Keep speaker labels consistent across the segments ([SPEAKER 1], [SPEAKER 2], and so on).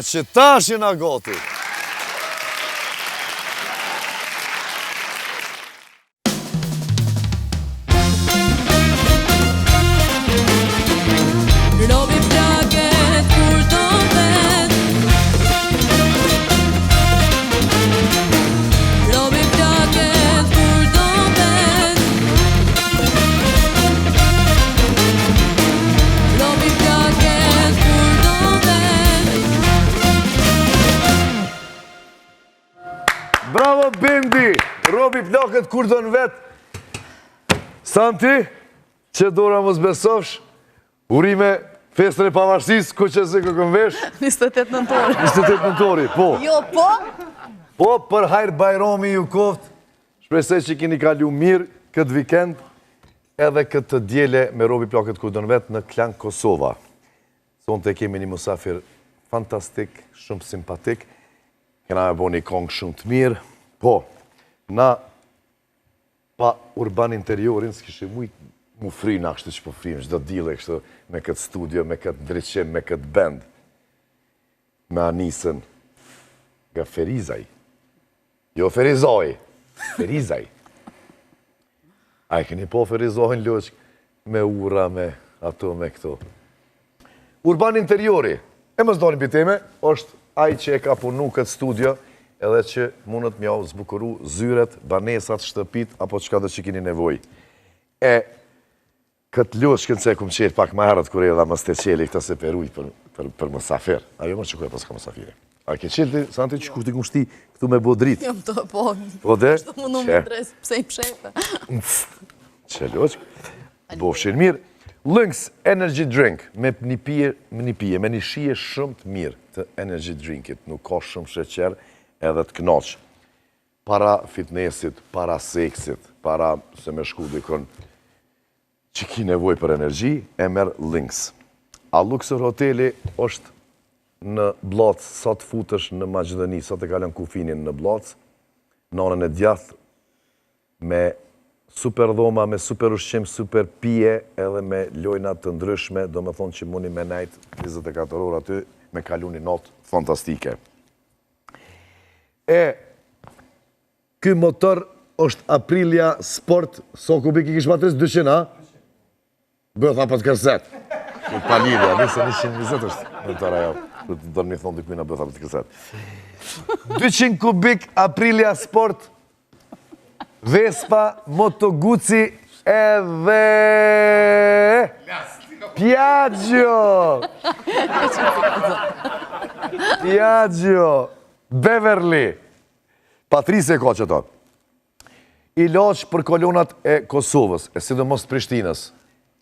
[SPEAKER 1] që tash jena gati.
[SPEAKER 2] Robi plaket kur do vet. Robi plaket kur do vet. Robi plaket kur do vet.
[SPEAKER 1] Bravo Bindi! Robi plaket kur do në vet. Santi, që dora mos besofsh, urime festën e pavarësisë, ku që se këkën vesh.
[SPEAKER 3] 28 nëntori.
[SPEAKER 1] 28 nëntori, po.
[SPEAKER 3] Jo, po?
[SPEAKER 1] Po, për hajrë Bajrami ju koft, shpresoj që keni kalu mirë këtë vikend, edhe këtë djele me Robi plaket kur do në vet në Klan Kosova. Sonte kemi një musafir fantastik, shumë simpatik, kena me bo një kongë shumë të mirë, po, na pa urban interiorin, s'kishe mu fri na kështë që po frim, çdo dile kështë me këtë studio, me këtë ndryqim, me këtë band, me Anisën nga Ferizaj. Jo Ferizoj, Ferizaj. A e keni po Ferizojnë loq me ura, me ato, me këto. Urban interiori, e më zdojnë biteme, është ai që e ka punu këtë studio, edhe që mundët mja u zbukuru zyret, banesat, shtëpit, apo qka dhe që keni nevoj. E këtë loq kënë se kumë qetë pak ma herët kër e dha më ste qeli këta se peruj për mësafer. Ajo më që kuja pas ka mësafire. A ke qelë ti, Santi, që kur ti kumë shti këtu me bo dritë?
[SPEAKER 3] Jo, më të po.
[SPEAKER 1] Po dhe?
[SPEAKER 3] Shtë mundu më dres, pse i pshepe.
[SPEAKER 1] Që loq? Bo shenë mirë. Lynx Energy Drink, me një shije shumë të mirë të Energy Drinkit. Nuk ka shumë sheqer edhe të knoq. Para fitnessit, para seksit, para se me shku dikon që ki nevoj për energji, e merë Lynx. A Luxor Hoteli është në Blac, sa të futësh në Maqedoni, sa të kalën kufinin në Blac, nanën e djath, me super dhoma, me super ushqim, super pije, edhe me lojna të ndryshme, do me thonë që muni me najt 24 orë aty, me kalu një notë fantastike. E, ky motor është Aprilia Sport, so kubik i kish matris 200, a? Bëhet tha për të kërset. Pa lidhja, nëse 120 është motora jo. Do të mi thonë dikmina bëhet tha për të kërset. 200 kubik Aprilia Sport, Vespa, Moto Guzzi edhe Piaggio. Piaggio. Beverly. Patrice ka që to. Ilaç për kolonat e Kosovës, e sidomos Prishtinës.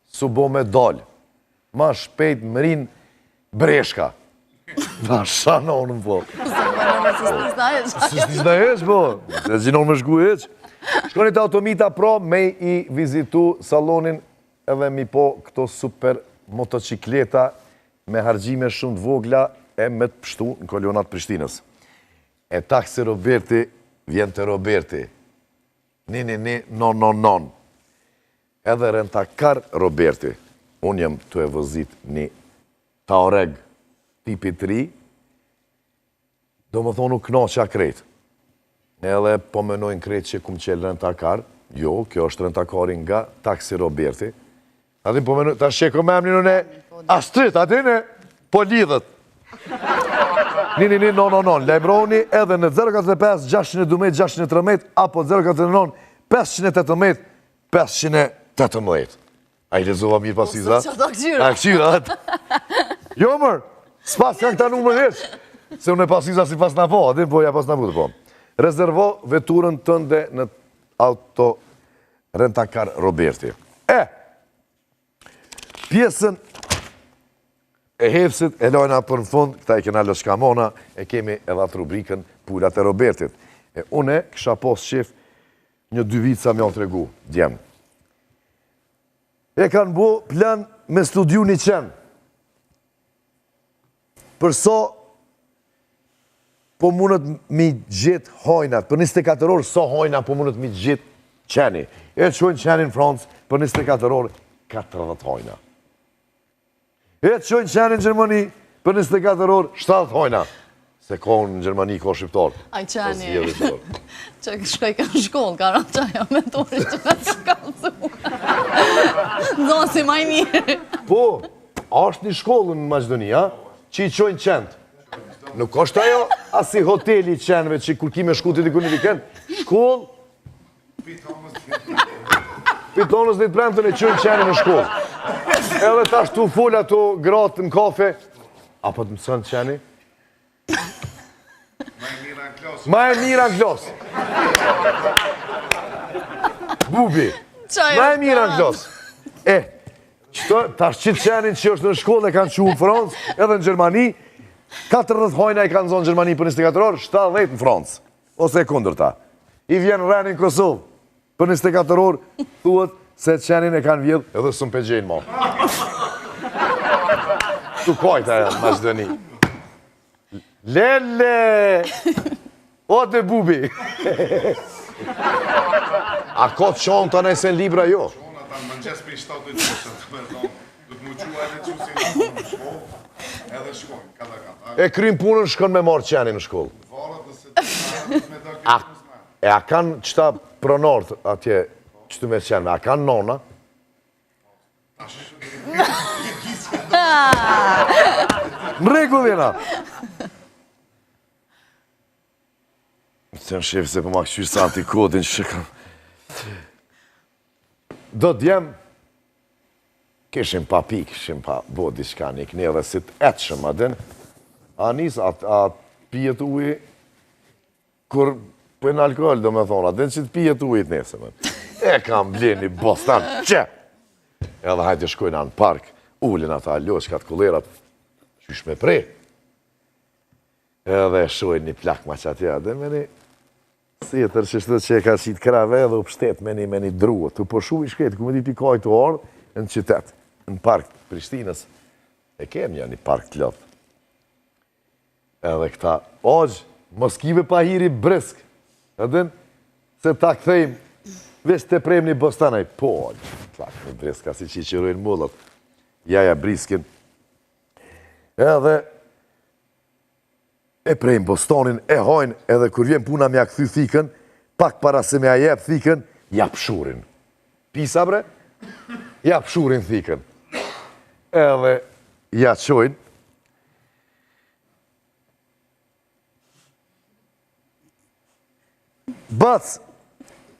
[SPEAKER 1] Su bo me dal. Ma shpejt më rinë breshka. Na shanon më po. Së s'nishna eq, po. Se gjinon me shku eq. Shkonit Automita Pro, me i vizitu salonin edhe mi po këto super motocikleta me hargjime shumë të vogla e me të pështu në kolonat Prishtinës. E taksi Roberti, vjen të Roberti. Non. Edhe rentakar Roberti. Unë jem të e vëzit një Taureg tipi 3, do më thonu knoqa krejt. Edhe po menojnë krejt që kumë qelë rentakar, jo, kjo është rentakari nga taksi Roberti. Atin po menojnë, ta sheko me emni nëne Astrit, atin e po lidhët. Non, lajmëroni edhe në 045 612 613 apo 049 518 518. A i lezova mirë pasiza? A këqyra, atë. Jo mërë, s'pas kanë këta numër heq. Se unë e pasiza si pas në po, atin po ja pas në putë po. Rezervo veturën tënde në auto rentakar Roberti. Pjesën e hefësit e lojna për në fund, këta e kena lëshkamona, e kemi edhe atë rubrikën Pullat e Robertit. E une kësha pos qef një 2 vitë sa me o të regu, djemë. E kanë bo plan me studiu një qenë. Përso po mundët mi gjithë hojnat, për 24 orë, so hojna po mundët mi gjithë qeni. E qojnë qeni në Francë, për 24 orë, 40 hojna. E qojnë qeni në Gjermani, për 24 orë, 7 hojna. Se ka në Gjermani, ka shqiptar.
[SPEAKER 3] Aj qani,
[SPEAKER 1] Që
[SPEAKER 3] që shkoj ka në shkollë, ka në qaja mentorisht që në shkallësu. Zonë si maj mirë.
[SPEAKER 1] Po, është një shkollë në Maqedoni, që i qojnë qendë. Nuk është ajo asi hoteli i qenëve që kur ki me shku të diku një vikend, shkollë, pitonës dhe të premtën e qojnë qenë në shkollë. Edhe ta shtu full ato gratë në kafe, apo të mësën qeni? Ma e mira në klos. Bubi, ma e mira në klos. Ta shqitë qenin që është në shkollë e kanë që në Francë, edhe në Gjermani, 40 hojna i kanë zonë në Gjermani për 24 orë, 70 në Francë, ose e kundër ta. I vjenë reni në Kosovë, për 24 orë, thuët se qenin e kanë vjedhë, edhe së më pegjenë ma. Tu kojta e në Maqedoni. Lele! O të bubi! A ka të qonë të nëjse në libra jo?
[SPEAKER 4] Qonë ata në mëngjes për i 7 qështë të mërë du të më qua edhe që si në shkollë, edhe shkojnë, kata.
[SPEAKER 1] E krymë punën shkon me marë qeni në shkollë.
[SPEAKER 4] Valet dhe se të me do këtë mësme.
[SPEAKER 1] E a kanë qëta pronartë atje, qëtu me qenëve, a kanë nona? Në regullina! Se në shefë se për ma këshyrë sa antikodin që shikam. Do t'jem, kishim pa pikë, kishim pa bo diçka një këne dhe si t'etëshëm adin, a nisë, a pijet ujë, kur për në alkohol do me thonë, adin që t'pijet ujët nesë, e kam bleni bostan, që? Edhe hajtë shkojnë anë park, ullin ata loqkat kullerat, qysh me prej. Edhe shojnë një plak ma që atje, adin me një, si e tërqishtë që e ka qitë krave edhe u pështet me një druë, të përshu i shkretë, ku me di pikaj të orë, në qytet, në park Prishtinës, e kem një park të lëpë. Edhe këta, ogjë, moskive pa hiri brisk, edhin, se ta këthejmë, veç të prejmë një bostanaj, po, ogjë, plak në brisk, asi që i qërojnë mullët, jaja briskin, edhe, e prejmë bostonin, e hojnë, edhe kur vjen puna me a këthy thikën, pak para se me a jep thikën, jap shurin. Pisa bre? Jap shurin thikën. Edhe ja qojnë. Bac,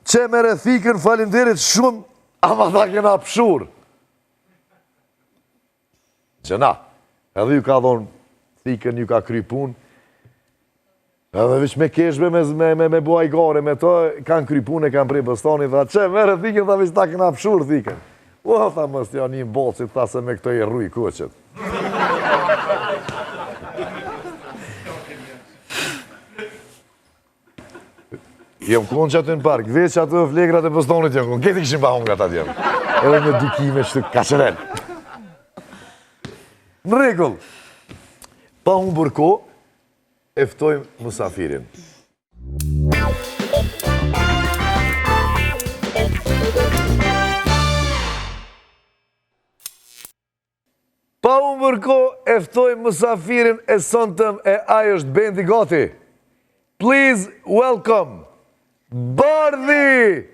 [SPEAKER 1] që mere thikën falinderit shumë, ama tha kena pshur. Gjena, edhe ju ka dhonë thikën, ju ka kry punë, edhe vish me keshbe me bua i gare, me to kanë kry punë, kanë prej bëstoni, tha që mere thikën, tha vish ta këna pshur thikën. O, tha mës t'ja një bolcit, tha se me këto i rruj koqet. Jom konë që aty në park, veç aty flegrat e bëstonit jom konë, këti këshim pa hongat aty jom. Edhe me dukime që të kaqërel. Në regull, pa unë burko, eftojmë musafirin. Pa unë burko, eftojmë musafirin e sontëm e ajo është bendi gati. Please welcome, Bardhi!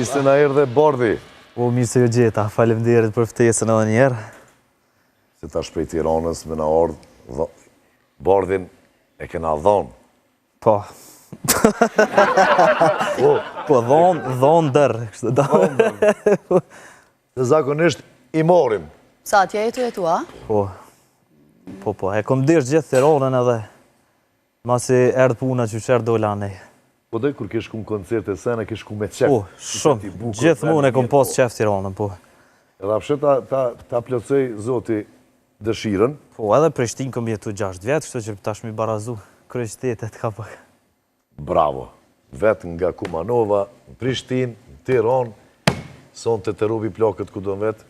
[SPEAKER 1] Se na erdhe Bardhi.
[SPEAKER 5] O, mirë se ju gjeta, faleminderit për ftesën edhe njerë.
[SPEAKER 1] Se ta shprej Tiranës me na ardhë, Bardhin e kena dhonë.
[SPEAKER 5] Po. Po, dhonë dërë.
[SPEAKER 1] Dhe zakonisht i morim.
[SPEAKER 3] Sa atje jetu, a?
[SPEAKER 5] Po, e kom dirë gjithë Tiranën edhe, masi erdhë puna që shërë dola nej.
[SPEAKER 1] Po dhe kur kesh kumë koncerte sene, kesh kumë me qef.
[SPEAKER 5] Po, shumë, gjithë mune kom pas qef Tiranën, po.
[SPEAKER 1] Edhe apshe ta plotësoj zoti dëshirën.
[SPEAKER 5] Po, edhe Prishtinë kom jetu 6 vjetë, kështu që tash mi barazu kryeqytetet ka pak.
[SPEAKER 1] Bravo. Vetë nga Kumanova, në Prishtinë, në Tiranë, sonte të rubi plakët ku do në vetë.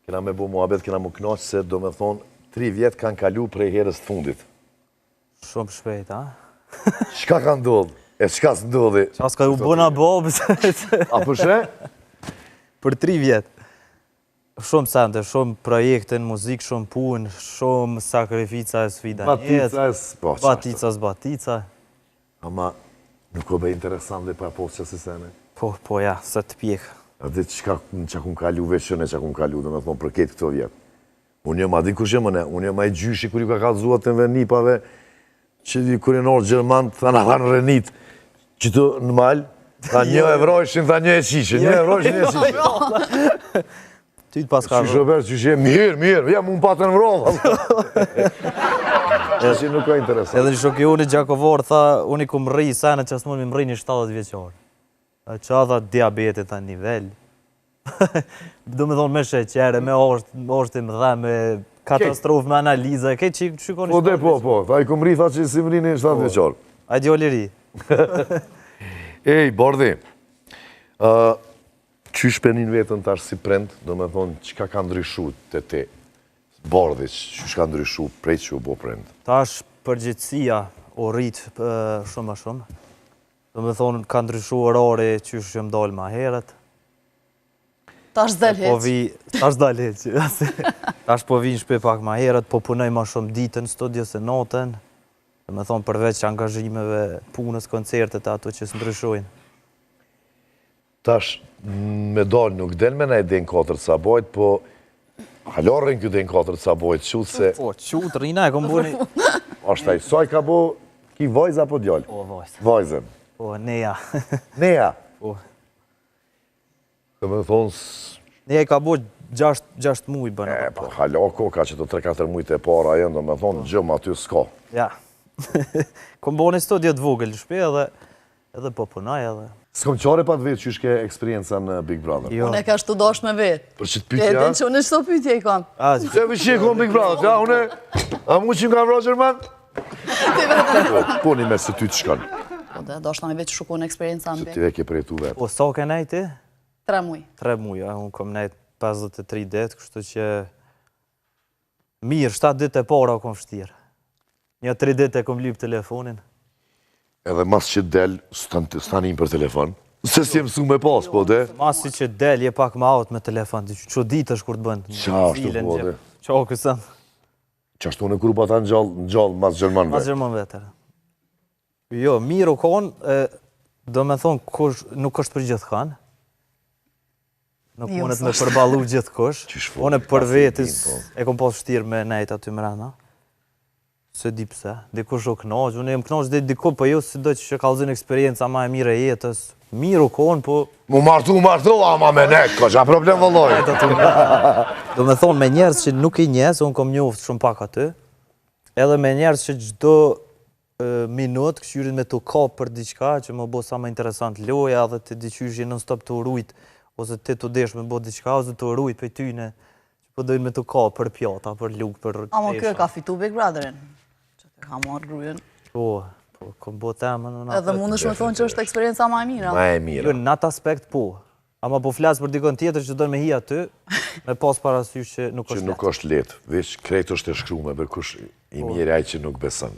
[SPEAKER 1] Kena me bu muhabet, kena mu knaqë se do me thonë 3 vjetë kanë kalu prej herës të fundit.
[SPEAKER 5] Shumë shpejt, a?
[SPEAKER 1] Qka ka ndodhë? E qka së ndodhi?
[SPEAKER 5] Qa s'ka ju bëna bobë?
[SPEAKER 1] A përshre?
[SPEAKER 5] Për 3 vjetë. Shumë sende, shumë projekte në muzikë, shumë punë, shumë sakrifica e sfida
[SPEAKER 1] Batica e s'po.
[SPEAKER 5] Batica s'batica.
[SPEAKER 1] Ama nuk o be interesant dhe pa posë që si sene.
[SPEAKER 5] Po ja, se të pjekë.
[SPEAKER 1] A dhe që kum kalu veçën e që kum kalu, dhe me thonë për ketë këto vjetë. Unë jë ma di kush jë mëne, unë jë ma i gjyshi kër ju ka kalzuat të nipave, që kër e norë Gjerman, tha në thanë Renit, që të në malë, tha 1 euro ishin, tha 1 e qishin, 1 euro ishin 1 e qishin.
[SPEAKER 5] Ty të pas ka
[SPEAKER 1] Që Robert, që shë mirë, ja mu më patën në vrovë. Që nuk ka interesant.
[SPEAKER 5] edhe një shoki unë i Gjakovor, tha, unë i ku më rri, sene që asë mund më rri një 70 vjeqarë. Qa dha diabetit a nivel. Do me thonë me sheqere, me oshti më dhe, me katastrofë, me analiza, ke që shikoni
[SPEAKER 1] Po dhe po, tha i ku më rri, tha që si më rri një 70 vjeqarë.
[SPEAKER 5] A djoli ri.
[SPEAKER 1] Ej, Bordi, qysh penin vetën tash si prend, do me thonë, qka ka ndryshu të te? Bordi, qysh ka ndryshu prej që u bo prend?
[SPEAKER 5] Tash përgjithësia o rritë shumë a shumë. Do me thonë, ka ndryshu orari qysh që më dalë ma herët.
[SPEAKER 3] Tash zdel heq.
[SPEAKER 5] Tash dal heq. Tash po vi në shpe pak ma herët, po punoj ma shumë ditën, studio se natën. Do me thonë, përveç angazhimeve, punës, koncertet, ato që së ndryshojnë.
[SPEAKER 1] Tash, me dalë nuk del me na i den 4 sabajt, po halorën kjo den 4 sabajt, qut se...
[SPEAKER 5] Po, qutë, rina e kom buni...
[SPEAKER 1] Ashtaj, saj ka bo ki vajza apo djallë?
[SPEAKER 5] Po, vajzë.
[SPEAKER 1] Vajzën.
[SPEAKER 5] Po, neja.
[SPEAKER 1] Neja.
[SPEAKER 5] Po.
[SPEAKER 1] Dhe me thonë...
[SPEAKER 5] Neja i ka bo 6 muj bënë.
[SPEAKER 1] Po, halako ka që të 3-4 mujtë e para jenë, dhe me thonë, gjëmë aty s'ka.
[SPEAKER 5] Ja. Kom bo një studio të vogël në shpe edhe po punaj edhe...
[SPEAKER 1] S'kom qare pa të vetë që shke eksperienca në Big Brother.
[SPEAKER 5] Jo.
[SPEAKER 3] Unë e ka shtu dosh me vetë.
[SPEAKER 1] Për që të
[SPEAKER 3] E
[SPEAKER 1] pytja...
[SPEAKER 3] din që unë shto pytje i kam.
[SPEAKER 1] Se vë që e kom Big Brother, ja, une... A mu që nga Roger Man? Po, një me se ty të shkan.
[SPEAKER 3] Po dhe dosh në me vetë që shukon eksperienca
[SPEAKER 1] Se
[SPEAKER 3] në
[SPEAKER 1] ti
[SPEAKER 3] vetë.
[SPEAKER 1] veke për e tu vetë.
[SPEAKER 5] Po, sa ke nejti?
[SPEAKER 3] 3 muj.
[SPEAKER 5] 3 muj, unë kom nejt 53 dit, kështu që... Mirë, 7 dit e para kom fështirë. Një 3 dit e kom lyp telefonin.
[SPEAKER 1] Edhe mas që del, stanin për telefon. Se si e mësu me pas, po dhe?
[SPEAKER 5] Masi që del, je pak ma out me telefon, që ditë është kur të bënd.
[SPEAKER 1] Qa është po dhe?
[SPEAKER 5] Qa kësën?
[SPEAKER 1] Qashtu në grupa ta në gjallë mas Gjermanve?
[SPEAKER 5] Mas Gjerman vetër. Jo, mirë u konë, do me thonë, nuk është për gjithë kanë. Nuk mundet me përbalu gjithë kush. One për vetis, e kom pas shtirë me nejt aty mrena. Se di pse, dikush u knaq, unë jem knaq dhe diko, po jo si do që kalzin eksperienca ma e mire e jetës. Mirë u konë, po...
[SPEAKER 1] Mu martu, ama me nek, ka qa problem vëlloj.
[SPEAKER 5] Do me thonë me njerës që nuk i njerës, unë kom njoftë shumë pak aty, edhe me njerës që gjdo minut këshyrin me të kap për diqka, që më bo sa më interesant loja, dhe të diqyshje non stop të urujt, ose të të desh me bo diqka, ose të urujt për tyne, që po dojnë me të kap për pjata, për luk, për tesha.
[SPEAKER 3] Amo kjo ka fitu Big Brotherin. Që të ka marrë grujen.
[SPEAKER 5] Po, kom bo temën.
[SPEAKER 3] Edhe mund është me thonë që është eksperienca ma e mira.
[SPEAKER 1] Ma e mira.
[SPEAKER 5] Jo, në atë aspekt po. Ama po flasë për dikon tjetër që dojnë me hi aty, me pas parasysh që nuk është
[SPEAKER 1] Që nuk është letë, veç krejtë është e shkrume, për kush i mirë aj që nuk besën.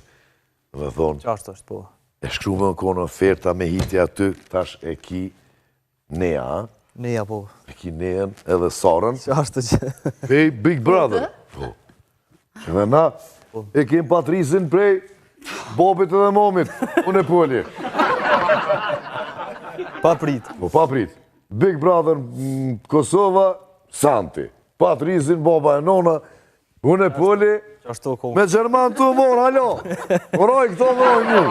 [SPEAKER 1] Dhe thonë,
[SPEAKER 5] Qashtë është, po.
[SPEAKER 1] e shkrume në konë oferta me hiti aty, tash e ki Nea,
[SPEAKER 5] Neja, po.
[SPEAKER 1] e ki Neën edhe Sarën,
[SPEAKER 5] Qashtë që...
[SPEAKER 1] pej Big Brother. Po. Që dhe na, e kem Patrisin prej Bobit edhe Momit, unë e poli.
[SPEAKER 5] Pa prit.
[SPEAKER 1] Po, pa prit. Big Brother Kosova, Santi. Patrisin, Boba e Nona, unë e poli.
[SPEAKER 5] Qashtë ko...
[SPEAKER 1] Me Gjerman të morë, halo! Moroj këto moroj një.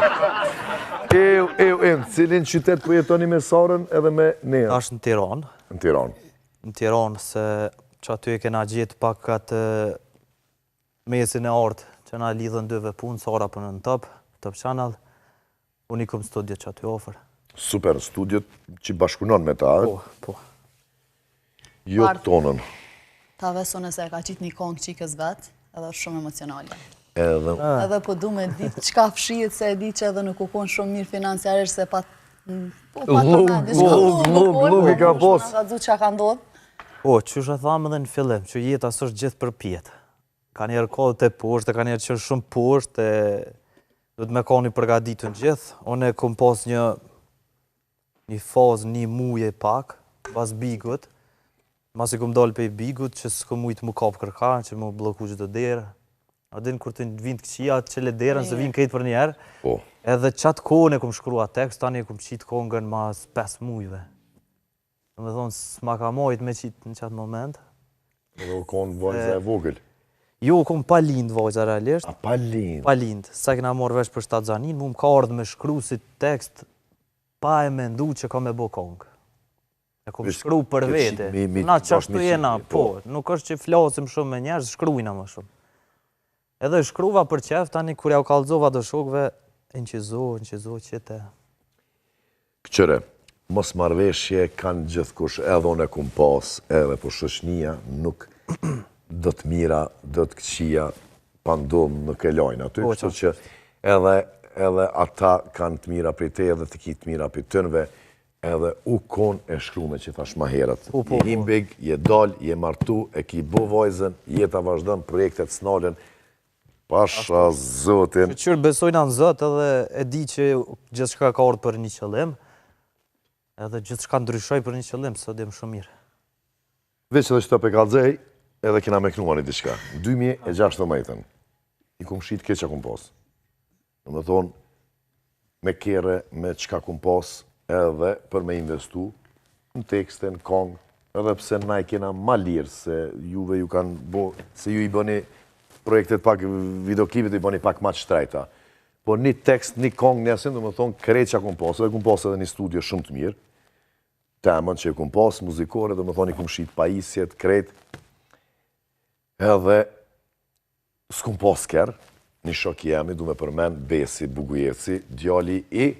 [SPEAKER 1] Në cilin qytet po jetoni me Sarën edhe me Nea?
[SPEAKER 5] Ashtë në Tiranë.
[SPEAKER 1] Në Tiranë.
[SPEAKER 5] Në Tiranë, se që aty e kena gjithë pak atë mesin e artë, që na lidhën dëve punë, Sara për në Top Channel. Unë i kom studio që aty ofër.
[SPEAKER 1] Super, studiot që bashkunon me ta,
[SPEAKER 5] Po, po.
[SPEAKER 1] jo tonën.
[SPEAKER 3] Ta vesone se e ka qitë një kongë qikës vetë, edhe është shumë emocionale.
[SPEAKER 1] Edhe
[SPEAKER 3] Edhe po du me ditë qka fshijet se e di që edhe nuk u konë shumë mirë financiarisht se pa të
[SPEAKER 1] Glug i ka pos.
[SPEAKER 3] Ka dzu që ka ndodhë.
[SPEAKER 5] Po, që shë thamë edhe në fillim, që jeta s'është gjithë për pjetë. Ka njerë kohët e poshtë, ka njerë që shumë poshtë, duhet me ka një përgaditën gjithë. Unë e kom pas një fazë, një muje pak, pas bigut. Mas i kom dalë pe i bigut, që s'kom mujtë mu kapë kërkan, që mu bloku gjithë të derë. A din kur të vind këqia, që le derën, se vinë këtë për njerë.
[SPEAKER 1] Po.
[SPEAKER 5] Edhe qatë kohën e kom shkrua tekst, tani e kom qitë kongën mas 5 mujve. Në me thonë, s'ma ka mojt me qitë në qatë moment.
[SPEAKER 1] Edhe u konë vajza e vogël.
[SPEAKER 5] Jo, kom pa lind vajza realisht.
[SPEAKER 1] A pa lind?
[SPEAKER 5] Pa lind. Sa kena morë vesh për shtatzanin, mu më ka ardhë me shkru si tekst, pa e mendu që ka me bo kongë. E kom shkru për vete. Na qashtu jena, po. Nuk është që flasim shumë me njerës, shkrujna më shumë. Edhe shkruva për qef, tani kur ja u kalzova të shokve, në qite.
[SPEAKER 1] Këqëre, mos marveshje kanë gjithkush, edhe unë e kum pas, edhe po shoqënia, nuk do të mira, do të këqia, pandom nuk e lojnë aty, kështu që edhe ata kanë të mira për te, edhe të ki të mira për tënve, edhe u konë e shkrume që thash ma herët. Je himbig, je dal, je martu, e ki bo vajzën, jeta vazhdon, projektet s'nalen, pasha zotin.
[SPEAKER 5] Qërë besojna në zot edhe e di që gjithë shka ka orë për një qëllim, edhe gjithë shka ndryshoj për një qëllim, së dem shumë mirë.
[SPEAKER 1] Veç edhe që të pekalzej, edhe kena me knua një diçka. 2016, i kum shit keqa kum pos. Në më thonë, me kere, me qka kum pos, edhe për me investu, në tekste, në kongë, edhe pse na i kena ma lirë, se juve ju kanë bo, se ju i bëni projektet pak, videoklipit i bëni pak ma shtrejta. Po një tekst, një kongë, një asin, dhe më thonë, kreqa kum pos, edhe kum pos edhe një studio shumë të mirë, temën që kum pos, muzikore, dhe më thonë, i kum shit pajisjet, krejt, edhe s'kum pos kërë, një shok jemi, du me përmen, Besi Bugujeci, djali i...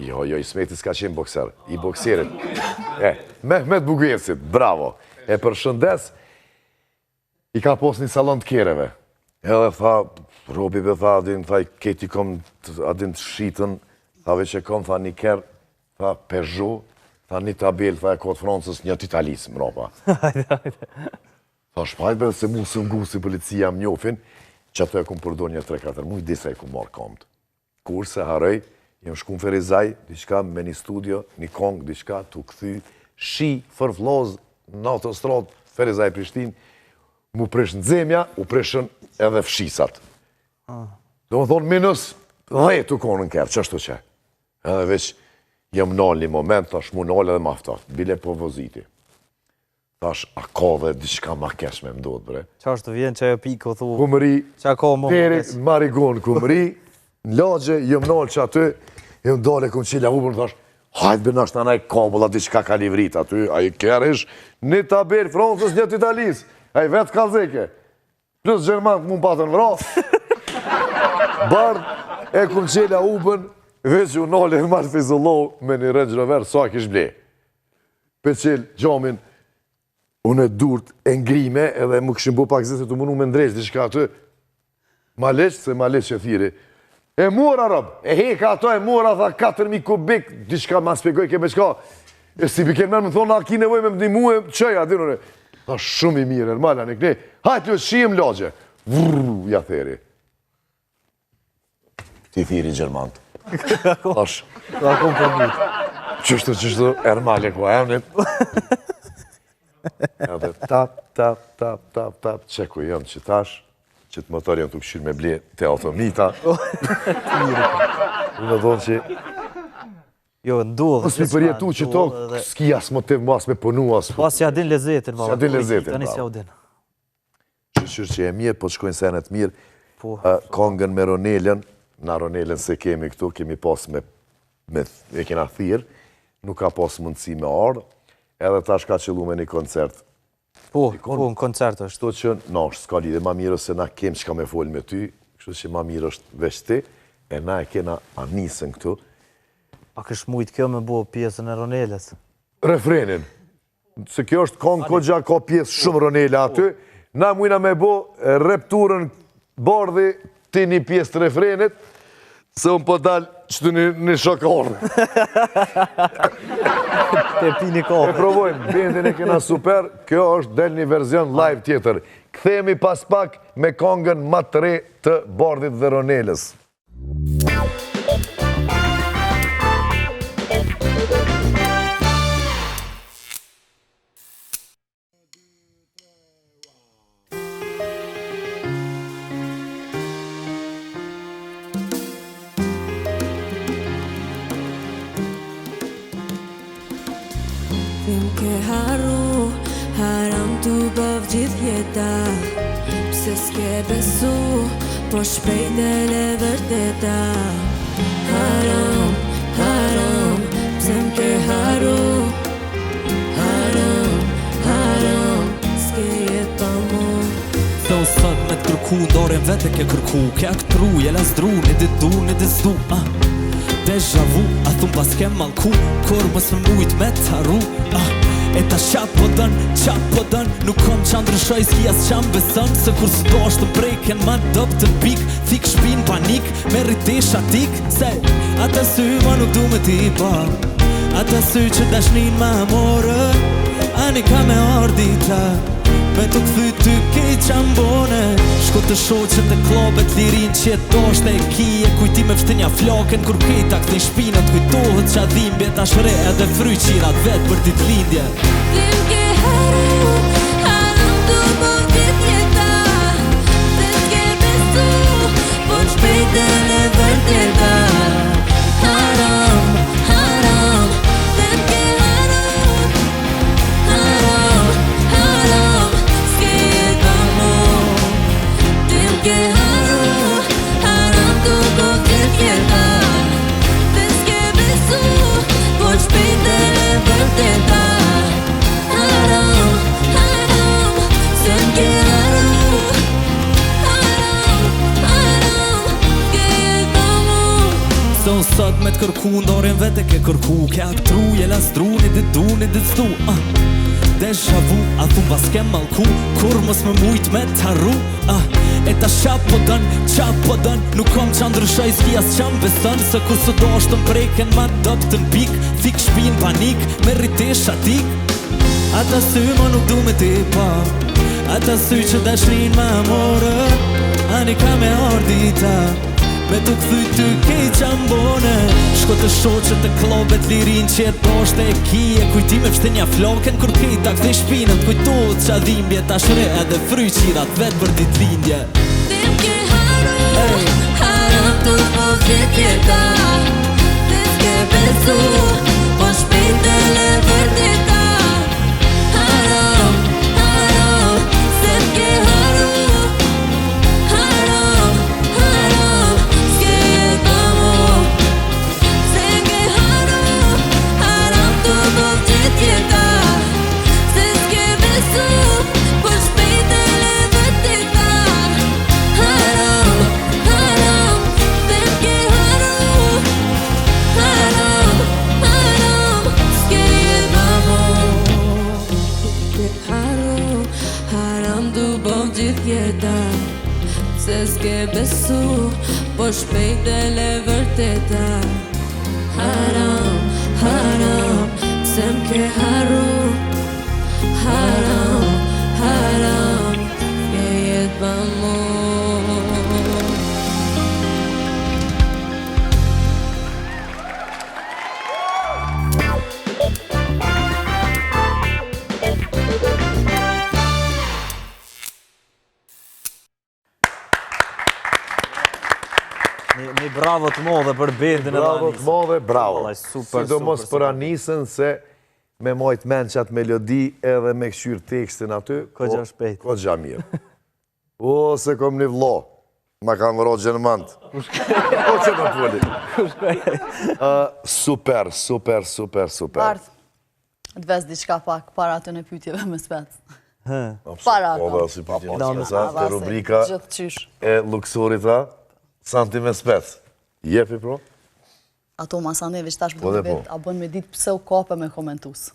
[SPEAKER 1] Jo, Ismeti s'ka qenë bokser, i bokserit. Mehmet Bugujecit, bravo. E përshëndes, i ka pos një salon të kereve. Edhe tha, Robi be tha, adin, tha, keti kom, adin të shqitën, tha veç e kom, tha një kerë, tha Peugeot, tha një tabel, tha e kodë Francës, një t'Italis, mropa. Tha shpajt, se mu së ngu si policia më njofin, që ato e kom përdo një 3-4 muj, disa e kom marrë komët. Kur se haroj, jem shku në Ferizaj, diçka me një studio, një kongë, diçka, t'u këthy, shi, fërfloz, në autostrad, Ferizaj Prishtin, mu prish në zemja, u prishën edhe fshisat. Do më thonë, minus 10 t'u konë në kërë, qështu që? Edhe veç, jem nalë një moment, thash mu nalë edhe maftat, bile po voziti. Thash, a ka dhe diçka ma kesh me mdojt, bre.
[SPEAKER 5] Qa është të vjen që e piko, thu,
[SPEAKER 1] Kumëri,
[SPEAKER 5] qa ka më
[SPEAKER 1] peri, marigon, kumëri, në lagje, jem nalë që aty, jem dole kum qila hubër, thash, hajtë bërë nashtë anaj kabulla, diçka ka livrit aty, a i kerish, një tabel Francës, një t'Italis, a i vetë kalzeke, plus Gjerman mu më patën vra, bardë, e kum qila hubër, veç u nalë e marë Fizulloh me një Range Rover, sa kish ble. Pe qilë, gjamin, unë e durt e ngrime, edhe më këshim bu pak zese të mënu me ndrejsh, diçka aty, ma leqë, se ma leqë e thiri. E mura, Rob, e heka ato, e mura, tha 4.000 kubik, diçka ma spjegoj ke me qka. E si piken mërë më thonë, a ki nevoj me më dimu e qëja, dinore. Tha shumë i mirë, ermala, në këne, hajtë lu shiem lagje. Vrrrr, ja theri. Ti thiri Gjermant. Thash.
[SPEAKER 5] Da kom përmit.
[SPEAKER 1] Qështu, ermale ku emnit. Edhe tap, që ku jënë që tash, që të motor jënë të këshirë me ble të automita. Unë dhonë që...
[SPEAKER 5] Jo, ndodhë.
[SPEAKER 1] Nësë mi përjetu që to, s'ki as motiv mas me punu as...
[SPEAKER 5] Pas si adin lezetin,
[SPEAKER 1] Si adin lezetin,
[SPEAKER 5] tani
[SPEAKER 1] bravo.
[SPEAKER 5] si adin.
[SPEAKER 1] Qëshirë që e mirë, po të shkojnë senet mirë.
[SPEAKER 5] Po.
[SPEAKER 1] Kongën me Ronelën, na Ronelën se kemi këtu, kemi pas me kena thirë, nuk ka pas mundësi me ardhë, edhe tash ka qëllu me një koncert.
[SPEAKER 5] Po, në koncert është.
[SPEAKER 1] Kështu që, nash, s'ka lidhe ma mirë se na kem që ka me folë me ty, kështu që ma mirë është veç ti, e na e kena anisën këtu.
[SPEAKER 5] A kësh mujtë kjo me bo pjesën e Ronelës?
[SPEAKER 1] Refrenin. se kjo është kong kogja, ka pjesë shumë Ronela aty, na mujna me bo repturën bardhi, ti një pjesë të refrenit, se unë po dalë që të një shokorë.
[SPEAKER 5] Te pini
[SPEAKER 1] E
[SPEAKER 5] kohë.
[SPEAKER 1] provojmë, bendin e kena super, kjo është del një verzion live tjetër. Kthehemi pas pak me kongën më të re të bardhit dhe Ronelës.
[SPEAKER 2] Tim ke haru, haram tu bëv gjithë jeta. Pse s'ke besu, po shpejt e le vërteta. Haram, haram, pse m'ke haru. Haram, haram, s'ke jet pa mu.
[SPEAKER 6] Thon sot me t'kërku, ndore vete ke kërku. Ke aktru, jela zdru, një didu, një dizdu. Deja vu, a thun pas ke malku. Kur mës me mujt me t'haru. E ta qap po dën, nuk kom qa ndryshoj s'ki as qam beson. Se kur s'do është të brejken ma dop të pik. Thik shpin panik, me rritesh atik. Se ata sy ma nuk du me ti pa. Ata sy që dashnin ma more. Ani ka me ardita, me të këthy ty kej qambone. Shko të shoqet e klobet lirin që jetosht e kije. Kujtime fështënja floken kur kejta këthin shpinët. Kujtohet qa dhimbje ta shre edhe fryqirat vet për dit lindje.
[SPEAKER 2] Tim ke haru, haram tu bëv gjithë jeta. Se s'ke besu, po shpejt e le vërteta. Haram, haram, tim ke haru. Haram, haram, s'ke jet pa mu. Tim ke haru, haram tu bëv gjithë jeta. Se s'ke besu, po shpejt e le vërteta. Haram, haram, se m'ke haru. Haram, haram, s'ke jet pa mu.
[SPEAKER 6] Son sot me t'kërku, ndorin vete ke kërku. Ke aktru, jela zdru, një didu, një dizdu. Deja vu, a thun pas ke malku. Kur mës me mujt me t'haru. E ta qap po dën, nuk kom qa ndryshoj s'ki as qam beson. Se kur së do është të mprejken ma dop të n'pik. Thik shpin panik, me rritesh atik. Ata sy ma nuk du me ti pa. Ata sy që dashnin ma more. Ani ka me ardita, me të këthy ty kej qambone. Shko të shoqet e klobet lirin që jetosht e kije. Kujtime fështënja floken kur kejta këthin shpinët. Kujtohet qa dhimbje ta shre edhe fryqirat vet për dit lindje.
[SPEAKER 2] Tim ke haru, haram tu bëv gjithë jeta. Se s'ke besu, po shpejt e le vërteta. Haram, haram, se m'ke haru. Haram, haram, s'ke jet pa mu. Se m'ke haru, haram tu bëv gjithë jeta. Se s'ke besu, po shpejt e le vërteta. Haram, haram, se m'ke haru. Haram, haram, s'ke jet pa mu. Ke haru, haram du bëv gjithë jeta. Se s'ke besu, po shpejt e le vërteta. Haram, haram, se m'ke haru. Haram, haram, s'ke jet pa mu.
[SPEAKER 5] Një bravo të modhe për bendin e
[SPEAKER 1] Bravo të modhe, bravo.
[SPEAKER 5] Vallaj, super,
[SPEAKER 1] Sidomos
[SPEAKER 5] super,
[SPEAKER 1] për
[SPEAKER 5] super.
[SPEAKER 1] Anisën se me mojt men qatë melodi edhe me këshyr tekstin aty.
[SPEAKER 5] Kogja shpejt.
[SPEAKER 1] Kogja mirë. O, se kom një vlo. Ma kam vëro gjenëmant. O, që në pulli. Super, super, super, super.
[SPEAKER 3] Ardh, të ves diçka pak para të në pytjeve me spec. Para
[SPEAKER 1] Po,
[SPEAKER 3] ato.
[SPEAKER 1] dhe si për
[SPEAKER 3] Pa,
[SPEAKER 1] të rubrika
[SPEAKER 3] Gjithë qysh.
[SPEAKER 1] e luksurit ta, santi me spec. Jepi, pro?
[SPEAKER 3] Ato masaneve që tash
[SPEAKER 1] Po dhe po.
[SPEAKER 3] a bën me ditë pse u kape me komentus.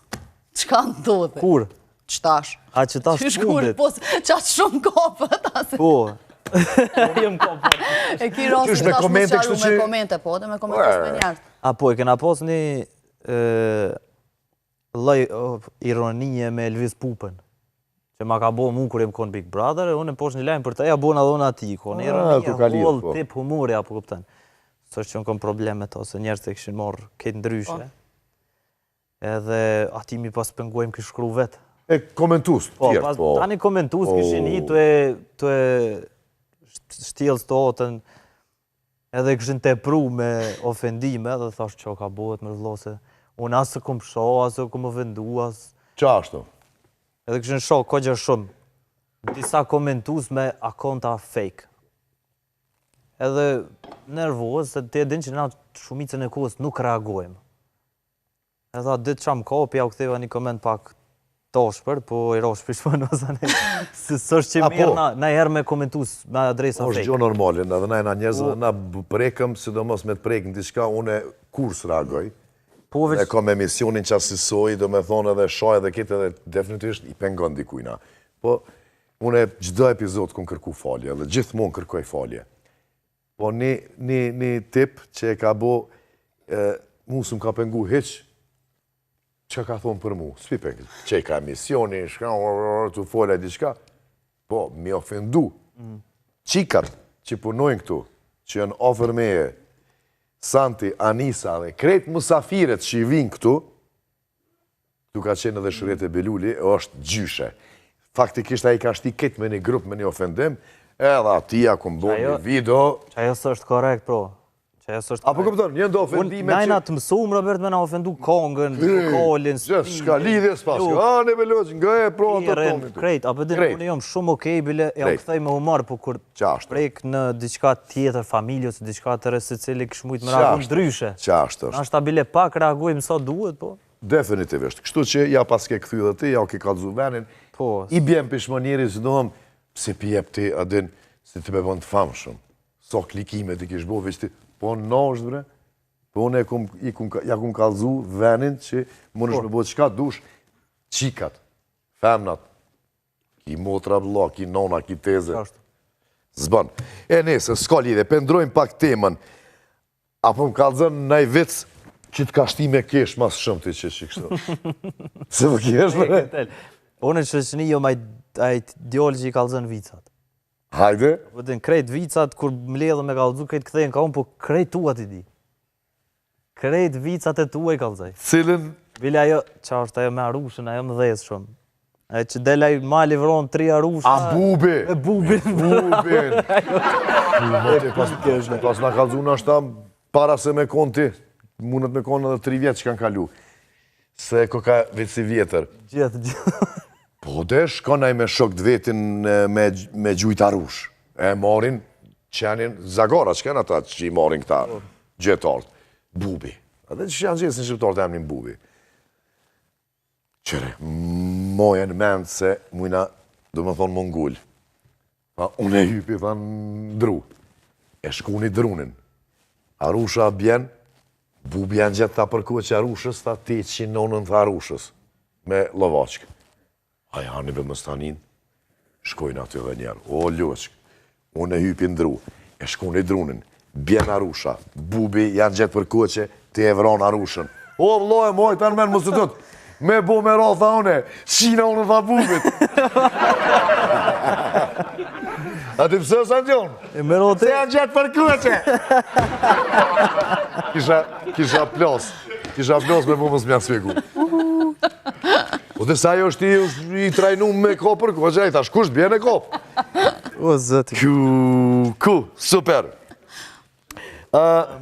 [SPEAKER 3] Çka ndodhi?
[SPEAKER 5] Kur?
[SPEAKER 3] Qtash?
[SPEAKER 5] A që tash
[SPEAKER 3] Qysh kur,
[SPEAKER 5] fundit?
[SPEAKER 3] po qatë shumë kopët, asë.
[SPEAKER 5] Po. Jem kopët.
[SPEAKER 3] E ki rasti
[SPEAKER 1] Qysh me
[SPEAKER 3] tash
[SPEAKER 1] komente
[SPEAKER 3] me
[SPEAKER 1] kështu
[SPEAKER 3] me
[SPEAKER 1] që-
[SPEAKER 3] komente, po, dhe me komente s'me njerët.
[SPEAKER 5] A po, e kena pas një lloj ironie me Elvis Pupën. Që ma ka bo mu kur jem kon Big Brother, unë e posh një lajm për të, ja bona dhona ati, kon
[SPEAKER 1] ku ka
[SPEAKER 5] ironia,
[SPEAKER 1] lidh,
[SPEAKER 5] holl,
[SPEAKER 1] po.
[SPEAKER 5] tip humori, apo kupton. Së është që unë kom probleme to, se njerës e këshin morë këtë ndryshe. Edhe ati mi pas pëngojmë kështë shkru vetë.
[SPEAKER 1] E komentus,
[SPEAKER 5] Po,
[SPEAKER 1] tjerë,
[SPEAKER 5] pas
[SPEAKER 1] po.
[SPEAKER 5] tani komentus këshin i të e shtjelës të otën, edhe këshin të pru me ofendime, edhe thash që ka bëhet me vllose. Unë asë kom sho, asë kom ofendu, asë...
[SPEAKER 1] Qa ashtu?
[SPEAKER 5] Edhe këshin sho, kogja shumë, disa komentus me akonta fake. Edhe nervoz, se ti e din që na shumicën e kohës nuk reagojmë. Edhe ditë që më kopi, ja u ktheva një koment pak toshpër, po i rosh për shpën ozane. Se s'është që mirë na herë me komentus me adresa
[SPEAKER 1] është
[SPEAKER 5] fake.
[SPEAKER 1] gjo normalin, edhe na e na njerëzve, na prekëm, sidomos me të prekën diçka, unë kur s'reagoj.
[SPEAKER 5] Po
[SPEAKER 1] E
[SPEAKER 5] veç,
[SPEAKER 1] kom emisionin që asisoj, do me thonë edhe shoj edhe kitë edhe definitivisht i pengon dikujna. Po, unë gjdo epizod këm kërku falje, edhe gjithmonë kërkoj falje. Po, një tip që e ka bo, mu s'm ka pengu hiq, që ka thonë për mu, s'pi pengu, që i ka emisionin, shka, të folja diçka, po, mi ofendu. Qikat që punojnë këtu, që janë ofër meje, Santi, Anisa dhe krejt musafiret që i vinë këtu, tu ka qenë edhe Shërete Beluli, është gjyshe. Faktikisht a i ka shti ketë me një grup, me një ofendim, edhe atia ku më një video.
[SPEAKER 5] që ajo s'është korekt, pro. Që ajo s'është
[SPEAKER 1] Apo këpëton, njën do ofendime
[SPEAKER 5] Najna të mësum, Robert, me na ofendu Kongën, Kolin,
[SPEAKER 1] Gjës, shka lidhje s'pas, a në veloq, nga e pro të tomin tu.
[SPEAKER 5] krejt, apo din, unë jom shumë okej, bile e u kthej me humor, po kur
[SPEAKER 1] Qashtë.
[SPEAKER 5] prek në diçka tjetër, familje, ose diçka të rës, se cili këshmujt më reagu ndryshe.
[SPEAKER 1] Qashtë është.
[SPEAKER 5] Ashta bile pak reagojmë sa duhet, po.
[SPEAKER 1] Definitivisht. Kështu që ja pas ke këthy dhe ti, ja o ke kalzu venin,
[SPEAKER 5] Po,
[SPEAKER 1] i bjem pishmonjeri së dohëm, pse pjep ti, adin, si të me bënd të famë shumë. So klikime ti kish bo, veç ti, po në është bre, po unë ja kum kalzu venin që mund është me bo qka dush, qikat, femnat, ki motra vlla, ki nona, ki teze,
[SPEAKER 5] ashtu.
[SPEAKER 1] zban. E nese, s'ka lidhe, pendrojmë pak temën, apo më kalzën nëj vic që të ka shti me kesh mas shumë ti që kështu. Se më kesh, bre?
[SPEAKER 5] Unë që një jo majt djollë që i kalzën vicat.
[SPEAKER 1] Hajde.
[SPEAKER 5] Po din, krejt vicat, kur mledhë me kalzu, krejt këthejnë ka unë, po krejt tuat i di. Krejt vicat e tua i kalzaj.
[SPEAKER 1] Cilën
[SPEAKER 5] Bile ajo, qa është ajo me arushën, ajo më dhezë shumë. E që delaj ma livron 3 arushën.
[SPEAKER 1] A bubi!
[SPEAKER 5] E bubin.
[SPEAKER 1] Bubin! Pas nga kalzu në është ta para se me konë ti, mundet me konë edhe 3 vjetë që kanë kalu. Se ko ka veci vjetër.
[SPEAKER 5] Gjithë.
[SPEAKER 1] Po desh, konaj me shok të vetin me gjujt arush. E marin qenin Zagora, që kanë ata që i marin këta gjetartë. Bubi. Edhe që janë gjithë në shqiptarët e emnin bubi. Qere, moje në mendë se mujna, do më thonë mongull. Pa, unë e hypi, thanë, dru. E shkuni drunin. Arusha bjen, bubi janë gjithë ta përkua që arushës, ta ti që nonën të arushës, me lovachkë. A janë i bëmëstanin, shkojnë aty dhe njerë. O, ljoqë, unë e hypi në dru, e shkuni drunin, bjen arusha, bubi janë gjithë përkua që ti e vron arushën. O, vloj, moj, ta në menë mësë të tëtë. Me bo me ra, tha une, shina unë tha bubit. A ti pësë sa gjonë?
[SPEAKER 5] E më rote.
[SPEAKER 1] Se janë gjithë për kuqe. Kisha plos me bo mësë mja svegu. Po dhe sa jo është i trajnu me kopër, ko që e thash, kusht bjene kopë?
[SPEAKER 5] O, zëti.
[SPEAKER 1] Ku, super.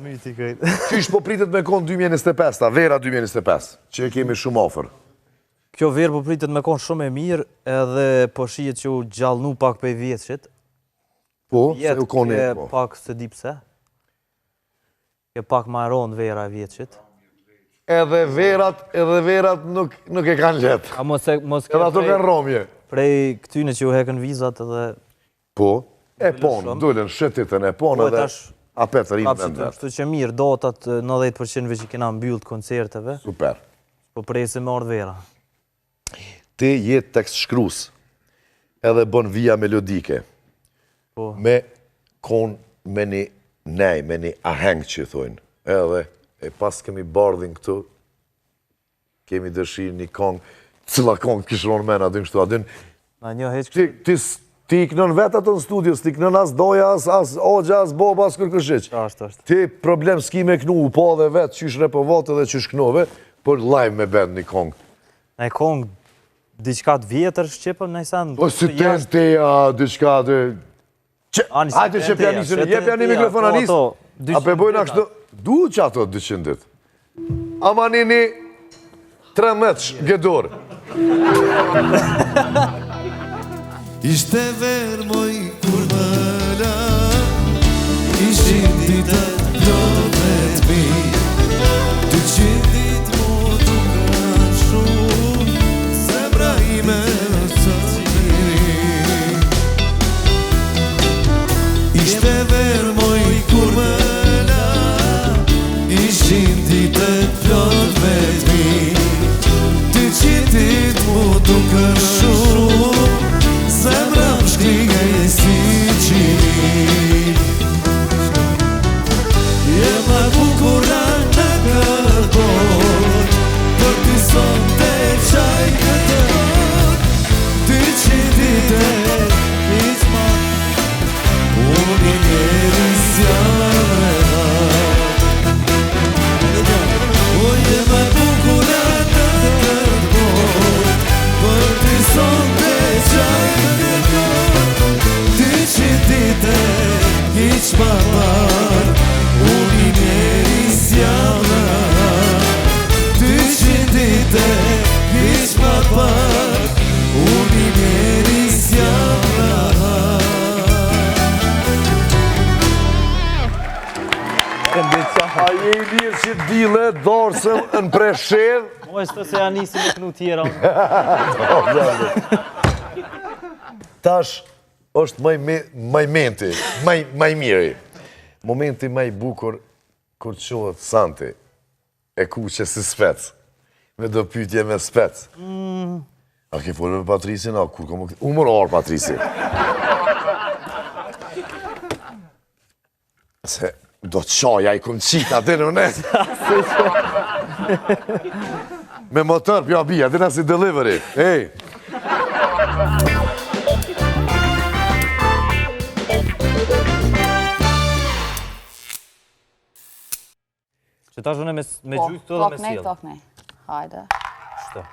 [SPEAKER 5] Miti krejt.
[SPEAKER 1] Qysh po pritet me konë 2025, ta vera 2025, që e kemi shumë ofër.
[SPEAKER 5] Kjo verë po pritet me konë shumë e mirë, edhe po shijet që u gjallnu pak për vjetëshit.
[SPEAKER 1] Po, se u koni, po.
[SPEAKER 5] Pak se di pse. Ke pak ma ronë vera e vjetëshit.
[SPEAKER 1] Edhe verat nuk e kanë letë.
[SPEAKER 5] A mos
[SPEAKER 1] Edhe ato kanë romje.
[SPEAKER 5] prej këtyne që u hekën vizat edhe...
[SPEAKER 1] Po, e ponë, dullen shëtitën e ponë
[SPEAKER 5] Po,
[SPEAKER 1] edhe
[SPEAKER 5] tash-
[SPEAKER 1] apet rritë
[SPEAKER 5] Kapsit,
[SPEAKER 1] në
[SPEAKER 5] kështu që mirë, dotat 90% që kena mbyllë të koncerteve,
[SPEAKER 1] Super.
[SPEAKER 5] po presim me ardh vera.
[SPEAKER 1] Ti je tekst shkrus, edhe bën vija melodike,
[SPEAKER 5] Po.
[SPEAKER 1] me kon me një nej, me një aheng që thojnë, edhe e pas kemi bardhin këtu, kemi dëshirë një kong, cila kong kishron mena, adin kështu, adin,
[SPEAKER 5] Na një heq kështu.
[SPEAKER 1] ti iknon vetë ato në studio, s'ti iknon as doja, as ogja, as boba, as kërkëshiq.
[SPEAKER 5] Ashtë.
[SPEAKER 1] Ti problem s'ki me knu, po dhe vetë, qysh repovatë dhe qysh knove, por live me bend një kong.
[SPEAKER 5] Na e kong diçka të vjetër shqipëm, na i sanë...
[SPEAKER 1] Po si ten te diçka të... Hajde që pianisën, je piani mikrofon anis, a pe bojna kështu, du që ato 200 dit. Ama një 3 metësh gëdor.
[SPEAKER 7] Ishte verë moj kur më la, ishin ditët plove t'mi, 200 dit mu duka shumë, zemra ime të miri. Ishte verë moj kur më la, ishin ditët plove t'mi, 200 dit mu duka shumë, zemra më shklinge e si qini. Je më bukura në kërbot, për ty sot të qaj këtë bot, 200 dite hiq ma, unë një njeri s'jave ma. O je më bukura në kërbot, për ty sot të qaj këtë bot, 200 dite hiq ma par, unë një njeri s'jave ma. 200 dite hiq ma par, unë një njeri s'jave ma.
[SPEAKER 1] A je i lirë që dile, dorsëm, në preshev,
[SPEAKER 5] Po e shtë se ja nisi me knu tjera.
[SPEAKER 1] tash është maj menti, maj miri. Momenti maj bukur, kur qohet Santi, e kuqe si spec, me do pytje me spec. A ke folë me Patrisin, a kur komo... Umorar Patrisi. Se do të qaja i kom qita të në net. Me motor, pja bia, të nësi delivery. Ej!
[SPEAKER 5] Që ta shune me gjujtë të dhe me sjellë.
[SPEAKER 3] Toknej. Hajde.
[SPEAKER 5] Shto.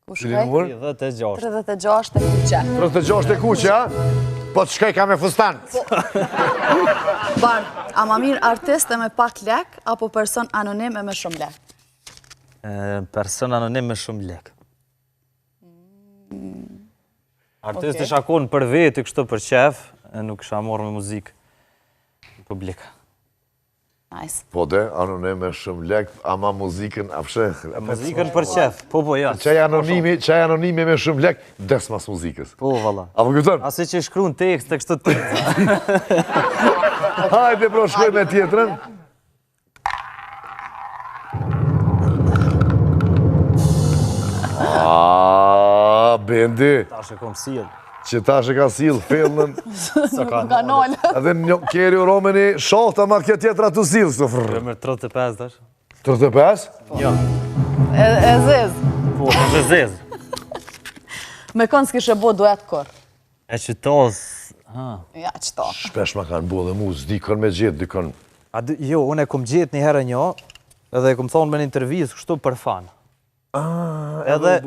[SPEAKER 3] Ku
[SPEAKER 1] Cili
[SPEAKER 3] shkaj?
[SPEAKER 1] numër?
[SPEAKER 5] 36.
[SPEAKER 3] 36 e kuqe.
[SPEAKER 1] 36 e kuqe, a? Po të shkaj ka me fustan.
[SPEAKER 3] Bar, a ma mirë artist e me pak lek, apo person anonim e me shumë lek?
[SPEAKER 5] Person anonim me shumë lek. Artist isha konë për veti, kështu për qef, e nuk isha morë me muzikë në publik.
[SPEAKER 3] Nice.
[SPEAKER 1] Po de, anonim me shumë lek, ama muzikën, apshe...
[SPEAKER 5] Muzikën për qef, po ja.
[SPEAKER 1] Qaj anonimi me shumë lek, des mas muzikës.
[SPEAKER 5] Po, valla.
[SPEAKER 1] Apo këtën?
[SPEAKER 5] Asi që shkru në tekst e kështu të
[SPEAKER 1] Hajde, bro, shkoj me tjetërën. Bendi,
[SPEAKER 5] Ta shë kom sjellë.
[SPEAKER 1] që ta shë ka silë, fellën,
[SPEAKER 3] Ka nolë.
[SPEAKER 1] edhe një keri u romeni shota, ma kjo tjetra të silë, së frrë.
[SPEAKER 5] Premër 35 dash.
[SPEAKER 1] 35?
[SPEAKER 5] Jo.
[SPEAKER 3] E zez.
[SPEAKER 5] Po, është zezë.
[SPEAKER 3] Me kënë s'kishe bo duet kur.
[SPEAKER 5] E që tos...
[SPEAKER 3] Ja, qëto.
[SPEAKER 1] Shpesh ma kanë bo dhe mu, s'dikon me gjithë, dikon...
[SPEAKER 5] Jo, unë e kom gjetë një herë një, edhe e kom thonë me një intervjizë kështu për fan. Edhe,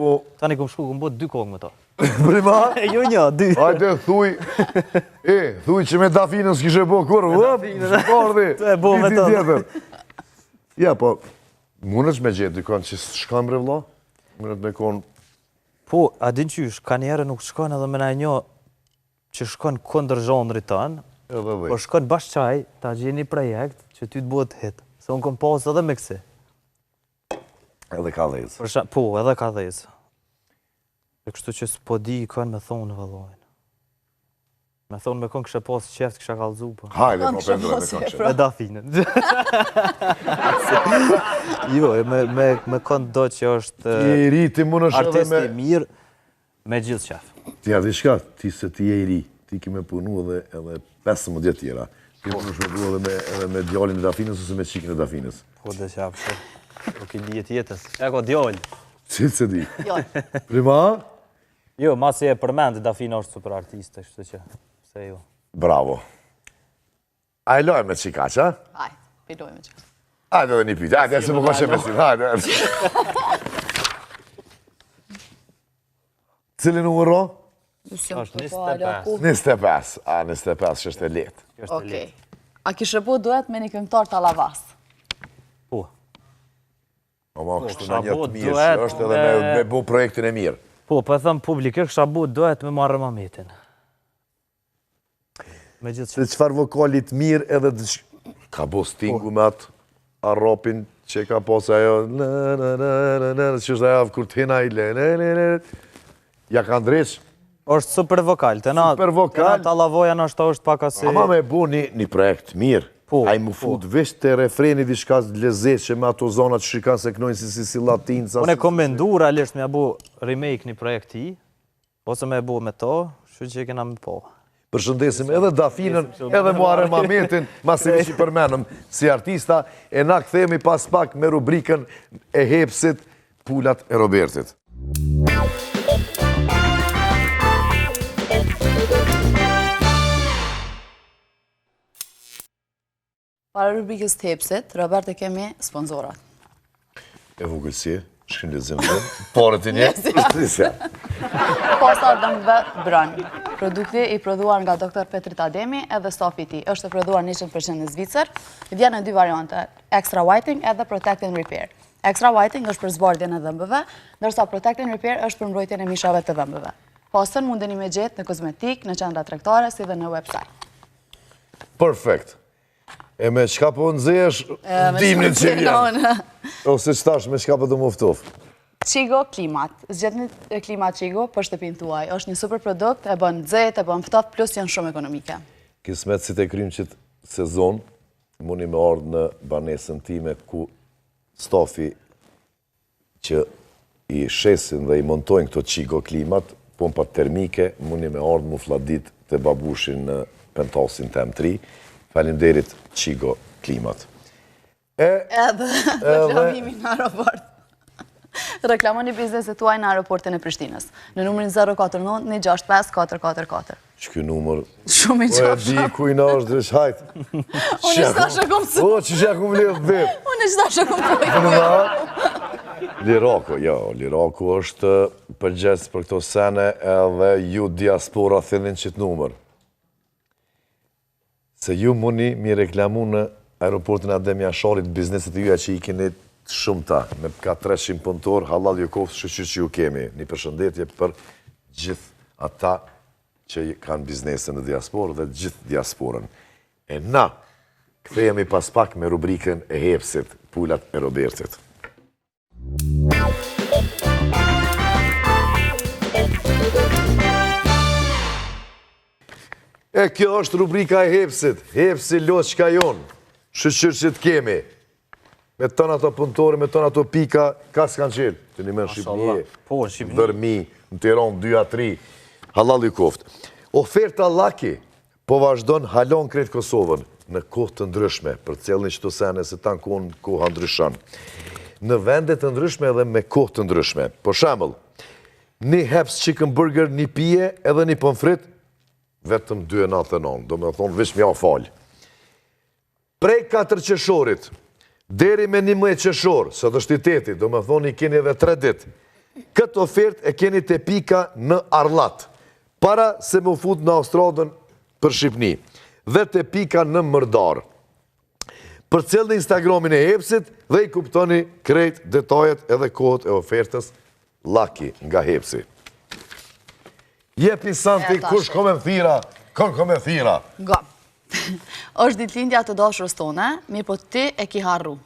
[SPEAKER 5] tani kom shku, kom bo 2 kongë me to.
[SPEAKER 1] Prima?
[SPEAKER 5] Jo një, 2.
[SPEAKER 1] Hajde, thuj... thuj që me dafinën s'kishe bo kur, shkardhi,
[SPEAKER 5] Të e bo me
[SPEAKER 1] titi
[SPEAKER 5] to.
[SPEAKER 1] tjetër. Ja, po, mundesh me gjithë dikon që s'shkan bre vla? Mundet me kon...
[SPEAKER 5] Po, a din qysh, ka njerë nuk shkon edhe me na një që shkon kondër zhondrit tanë,
[SPEAKER 1] Edhe
[SPEAKER 5] po
[SPEAKER 1] dhej.
[SPEAKER 5] shkon bashkë qaj, ta gjeni një projekt që ty të bëhet hit. Se unë kom pas edhe me kësi.
[SPEAKER 1] Edhe ka dhejzë.
[SPEAKER 5] Po, edhe ka dhezë. E kështu që s'po di kanë me thonë vëllojnë. Me thonë me kënë kështë pas qeft, kësha kalzu, po.
[SPEAKER 1] Hajde,
[SPEAKER 3] Kënë
[SPEAKER 1] po
[SPEAKER 3] kësha
[SPEAKER 1] pendura me
[SPEAKER 3] pas
[SPEAKER 1] kënë
[SPEAKER 3] qef,
[SPEAKER 1] qef.
[SPEAKER 5] Me dafinën. Jo, me kënë do që është
[SPEAKER 1] Ti je i ri, ti mund është edhe
[SPEAKER 5] artisti
[SPEAKER 1] me...
[SPEAKER 5] mirë, me gjithë qef.
[SPEAKER 1] Ti ja di shka, ti se ti je i ri, ti ki me punu edhe 15 jetë tjera. Ti mund është me punu edhe me djallin e dafinës ose me qikin e dafinës.
[SPEAKER 5] Po dhe qaf, shumë. Po ki lijet jetës. E ko djallë.
[SPEAKER 1] Cilë se di?
[SPEAKER 3] Djallë.
[SPEAKER 1] Prima?
[SPEAKER 5] Jo, masi e përmend, Dafina është super artiste, kështu që, se jo.
[SPEAKER 1] Bravo. A e lojmë me qika, qa?
[SPEAKER 3] Hajde, pilojme që.
[SPEAKER 1] Hajde edhe një pyte, hajde, se më ka shepestin, hajde. Cili numëro?
[SPEAKER 5] Është
[SPEAKER 3] 25.
[SPEAKER 1] 25. A, 25 që është e letë.
[SPEAKER 5] Kjo është e
[SPEAKER 3] Okej.
[SPEAKER 5] letë.
[SPEAKER 3] A kishe po duhet me një këngëtar talavas?
[SPEAKER 5] Po.
[SPEAKER 1] Oma, kështu
[SPEAKER 5] kisha
[SPEAKER 1] në një
[SPEAKER 5] bo
[SPEAKER 1] të mirë
[SPEAKER 5] duet
[SPEAKER 1] që është edhe me bo projektin e mirë.
[SPEAKER 5] Po, po e thëmë publikisht, kësha bu duhet me marrë Mametin. Me gjithë që...
[SPEAKER 1] Se qëfar vokalit mirë edhe të ka bo stingu me atë arropin që ka posë ajo që është ajo kur t'hina i ja ka ndreq.
[SPEAKER 5] është super vokal, të na...
[SPEAKER 1] Super vokal.
[SPEAKER 5] Ta lavoja në është pak asi...
[SPEAKER 1] Ama me bo një projekt mirë.
[SPEAKER 5] Po,
[SPEAKER 1] A i mu fut vesh të refreni diçka lezeqe me ato zonat që shikan se knojnë si latinë.
[SPEAKER 5] Unë e kom mendu realisht me bu remake një projekt ti, ose me bu me to, shu që i kena me po.
[SPEAKER 1] Përshëndesim edhe Dafinën, edhe Muharrem Mametin, masivi që përmenëm si artista, e na kthehemi pas pak me rubrikën e hepsit Pulat e Robertit.
[SPEAKER 3] Para rubrikës të hepsit, Robert e kemi sponsorat.
[SPEAKER 1] E vogëlsi, shkën lezim dhe, pare të një, shtrisja.
[SPEAKER 3] Pasta dëmbëve Brën. Produkti i prodhuar nga Dr. Petrit Ademi edhe stafi i tij. Është e prodhuar 100% në Zvicër. Vjen në dy variante, Extra Whiting edhe Protect and Repair. Extra Whiting është për zbardhjen e dhëmbëve, ndërsa Protect and Repair është për mbrojtjen e mishave të dhëmbëve. Pastën mundeni me gjetë në kozmetik, në qendra tregtare, si dhe në website.
[SPEAKER 1] Perfekt. E me qka po nëzesh, dimnin që vjen. Ose qëtash, me qka po të muftof.
[SPEAKER 3] Qigo Klimat. Zgjedhni Klimat Qigo për shtëpinë tuaj. Është një super produkt, e bën nxehtë, e bën ftohtë, plus janë shumë ekonomike.
[SPEAKER 1] Kismet si të krymë qëtë sezon, mundi me ardhë në banesën time ku stafi që i shesin dhe i montojnë këto Qigo Klimat, pompat termike, mundi me ardhë mu fladit të babushin në pentasin tem 3. Faleminderit Qigo Klimat.
[SPEAKER 3] Edhe reklamimi në aeroport. Reklamoni bizneset tuaj në aeroportin e Prishtinës. Në numrin 049 165 444.
[SPEAKER 1] Që kjo numër...
[SPEAKER 3] Shumë i
[SPEAKER 1] O e
[SPEAKER 3] qafsha.
[SPEAKER 1] di ku i në është dresh hajt.
[SPEAKER 3] Unë i stashe kom su.
[SPEAKER 1] O, që që akum lidhë dhe.
[SPEAKER 3] Unë i stashe kom pojtë.
[SPEAKER 1] Lirako, jo, Lirako është përgjes për këto sene edhe ju diaspora thinin qëtë numër. Se ju muni mi reklamu në aeroportin Adem Jasharit bizneset e juja që i keni shumë ta, me ka 300 punëtor, halal ju kofë shqyqyr që ju kemi. Një përshëndetje për gjithë ata që kanë biznesën në diasporë dhe gjithë diasporën. E na, kthehemi pas pak me rubrikën e hepsit, Pulat e Robertit. E kjo është rubrika e hepsit, hepsi loqka jonë, shqyqyr që të kemi. Me tënë ato punëtore, me tënë ato pika, ka s'kanë qelë. Të një mërë Shqipënie,
[SPEAKER 5] Po, në Shqipëni.
[SPEAKER 1] Dërmi, në Tiran, 2-3, halal i koftë. Oferta Laki po vazhdon halon kretë Kosovën në kohë të ndryshme, për cilën që të sene se tanë koha ndryshon. Në vendet të ndryshme edhe me kohë të ndryshme. Për shemëll, një heps chicken burger, një pije edhe një pomfrit, vetëm 2,99, do me thonë vish mja falë. Prej 4 qeshorit, deri me 11 qeshor, së të shtiteti, do me thonë i keni edhe 3 dit, këtë ofert e keni të pika në Arlat, para se më fut në Austradën për Shqipni, dhe të pika në Mërdar. Për cilë në Instagramin e hepsit dhe i kuptoni krejt detajet edhe kohët e ofertës Laki nga hepsi. Jepi Santi, kush kome thira, kome thira.
[SPEAKER 3] Go. Është ditëlindja të dashurës tone, mirë po ti e ki harru.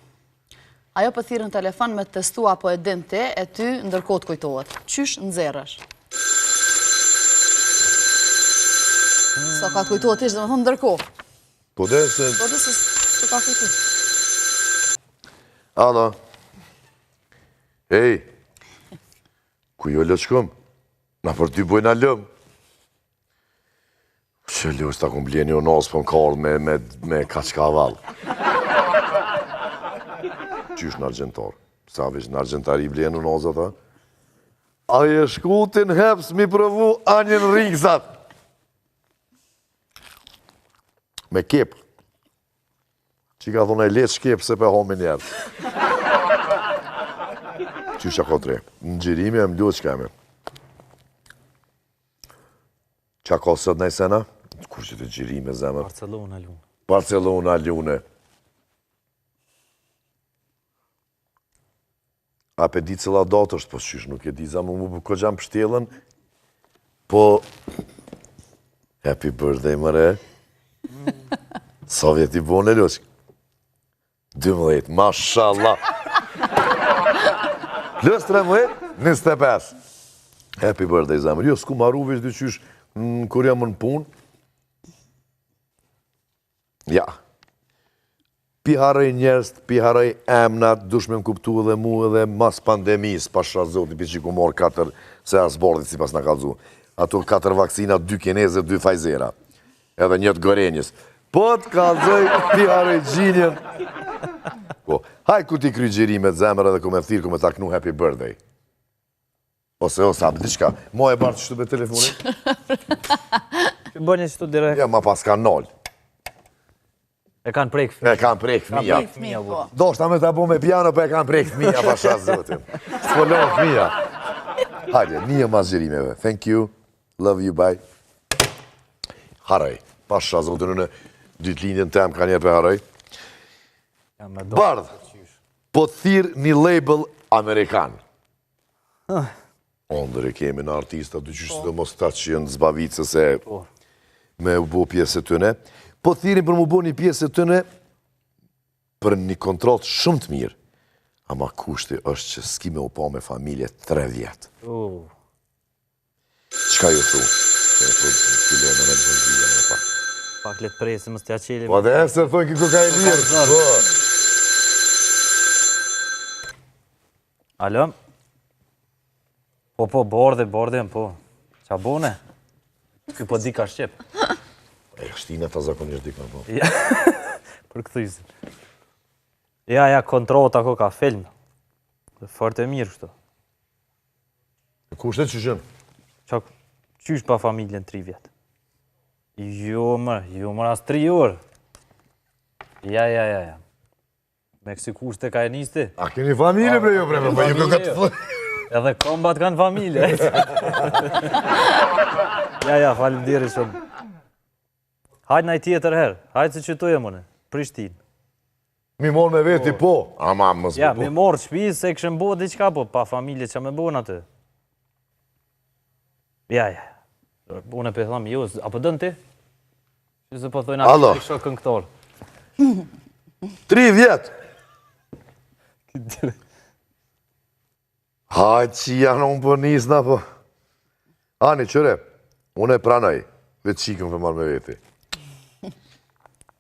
[SPEAKER 3] Ajo po thirrën në telefon me të testu apo e din ti, e ty ndërkohë të kujtohet. Qysh nxerrësh? Sa ka të kujtuat ishtë, dhe më thonë ndërko.
[SPEAKER 1] Po dhe se...
[SPEAKER 3] Po dhe se ka kujtuat.
[SPEAKER 1] Alo. Ej. Ku jo lëqkom? Na për ty bojna lëm. Që lësh ta kum bleni o nësë për në karë me kaçkaval. Qysh në argentar? Sa veç në argentari bleni o nësë ata? A e shkutin heps mi provu anjen riksat. Me kep. Që ka thonë e letë shkep se pe homi njerë. Qysha kotre. Në gjirimi e mdo që keme. Qa ka sot në i sena? Kur që të gjirime zemër?
[SPEAKER 5] Barcelona lune.
[SPEAKER 1] Barcelona lune. A pe di cëla datë është, po qysh nuk e di za mu ko gjam pështjelën, po... Happy birthday, mëre. Sa vjeti bone, Luqë? 12, mashallah. Plus 13, 25. Happy birthday, zemër. Jo, s'ku maru veç dy qysh kur jam në punë. Ja. Pi haraj njerës, pi haraj emnat, dush me më kuptu edhe mu edhe mas pandemis, pasha zoti, pi që ku morë 4, se as bordit si pas në kalzu. Ato 4 vaksina, 2 kineze, 2 Pfizera. Edhe njët gorenjës. Po të kalzoj, pi haraj gjinjen. Po, haj ku ti kry gjirimet zemër edhe ku me thirë, ku me taknu happy birthday. Ose apë, diqka, mo e bartë qështu be telefonit?
[SPEAKER 5] Bënje qështu direkt.
[SPEAKER 1] Ja, ma pas ka nol.
[SPEAKER 5] E kanë prek fëmija.
[SPEAKER 1] E kanë prek fëmija.
[SPEAKER 5] Fëmija, po.
[SPEAKER 1] Do shta me ta bo me piano, për e kanë prek fëmija, pasha zotin. S'pollon fëmija. Hajde, një mas gjerimeve. Thank you, love you, bye. Haraj, pasha zotin, në dytë lindjen tem ka njerë për haraj. Bardh, po thirë një label Amerikan. Ondër e kemi në artista, dy qështë dhe mos ta që jenë zbavicë se me u bo pjesë të tëne. Po thirin për mu bo një pjesë të tëne për një kontrol shumë të mirë. Ama kushti është që s'ki me u po me familje 3 vjetë. Qka ju thu?
[SPEAKER 5] Pak letë presë, më s'tja qeli.
[SPEAKER 1] Po dhe se thonë ki ku ka e mirë.
[SPEAKER 5] Alo? Po, borde, po. Qa bone? Ky po di ka Shqip.
[SPEAKER 1] E shtina ta zakonisht dikma po.
[SPEAKER 5] Për këthysin. Ja, kontrot ako ka film. Fort e mirë kështu.
[SPEAKER 1] Kushtet që shënë?
[SPEAKER 5] Qysh pa familjen 3 vjetë? Jo mër, as 3 orë. Ja. Me kësi kushte ka e nisti?
[SPEAKER 1] A keni familje bre jo bre, për ju këtë të thë.
[SPEAKER 5] Edhe kombat kanë familje. Ja, falim diri shumë. Hajtë naj tjetër herë, hajtë se qëtu e mëne, Prishtinë.
[SPEAKER 1] Mi morë me veti po, ama mësë
[SPEAKER 5] Ja, mi morë shpizë se këshën bo diqka po, pa familje që me bo në atë. Ja. Unë e për thamë, jo, apo dënë ti? Që se po thojnë
[SPEAKER 1] Alo.
[SPEAKER 5] atë shokë këngëtorë.
[SPEAKER 1] 3 vjetë! Hajtë që janë unë për njësë na po. Ani, qëre, unë e pranaj, vetë qikëm për marrë me veti.